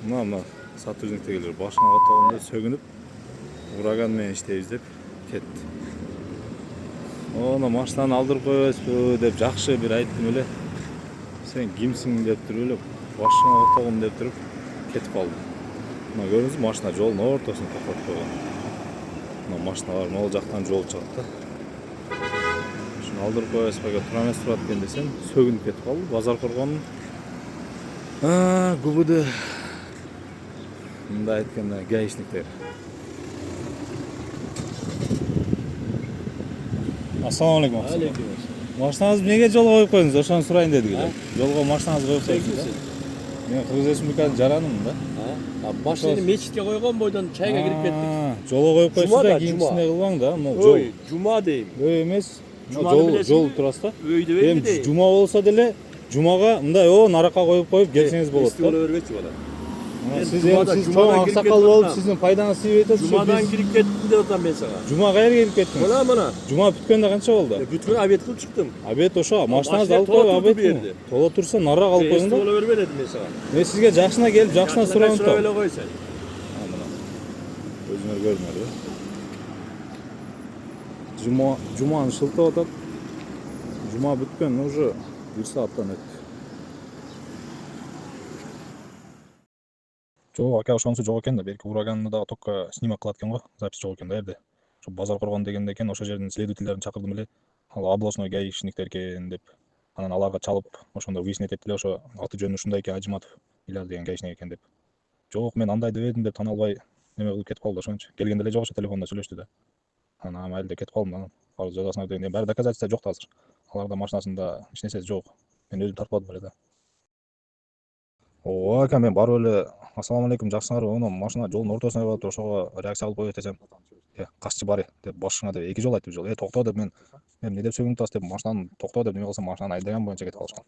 Мына сатужниктегилер башына катаганда сөгүнүп ураган менен иштейбиз деп кетти. Оны машинаны алдырып коебузбу деп жакшы бир айттым эле. Сен кимсиң деп туруп эле башыңа катагын деп туруп кетип калды. Мына көрдүңүзбү, машина жолдун ортосуна токтотуп койгон. Мына машиналар могул жактан жол чыгат да. Ушуну алдырып коебузбу эгер тура эмес турат экен десем, сөгүнүп кетип калды. Базар коргонун ГУБД мындай айтканда гаишниктер. Ассаламу алейкум. Машинаңызды эмнеге жолго коюп койдуңуз? Ошону сурайын дедик эле. Жолго машинаңызды коюп койдуңуз. Мен Кыргыз Республикасынын жаранымын да. Машинаны мечитке койгон бойдон чайга кирип кеттик. Жолго коюп койсуз да, кийинкисине кылбаң да. Жол. Жума дейм. Ой эмес. Жол турасыз да. Өйдө Эми жума болсо деле жумага мындай наракка коюп келсеңиз болот да. Боло бербечи бала. Сиз чоң аксакал болуп сиздин пайдаңыз тийип атат. Жумадан кирип кеттим деп атам мен сага. Жума кайерге кирип кеттиңиз? Мына. Жума бүткөндө канча болду? Бүткөн обед кылып чыктым. Обед ошо, машинаңызды алып коюп обед. Тола турса нарак алып коюң да. Боло бербей дедим мен сага. Мен сизге жакшына келип, жакшына сурап Сурап эле кой сен. Өзүңөр көрдүңөр да. Жуманы шылтап атат. Жума бүткөн уже 1 сааттан өттү. Жок, ака ошонусу жок экен да, берки ураганды дагы только снимок кылат экен го, запись жок экен да жерде. Ошо базар коргон дегенде экен, ошол жердин следовательдерин чакырдым эле. Ал областной гаишниктер экен деп. Анан аларга чалып, ошондо выяснять этип эле, ошо аты жөнү ушундай экен, Ажиматов Ильяс деген гаишник экен деп. Жок, мен андай дебедим деп тана албай неме кылып кетип калды ошончу. Келгенде эле жок, ошо телефондо сүйлөштү да. Анан майыл деп кетип калдым анан. Баары жазасына өтөйүн. Баары доказательство жок да азыр. Аларда машинасында эч нерсеси жок. Мен өзүм тартпадым эле да. Ооба ака, мен барып эле ассаламу алейкум, жакшысыңарбы? Оно машина жолдун ортосуна калып туруп, ошого реакция кылып коет десем, касчы бар деп башыңа деп 2 жолу айтып жол. Токто деп мен эмне деп сөгүнүп атасыз деп машинаны токто деп неме кылсам, машинаны айдаган боюнча кетип калышкан.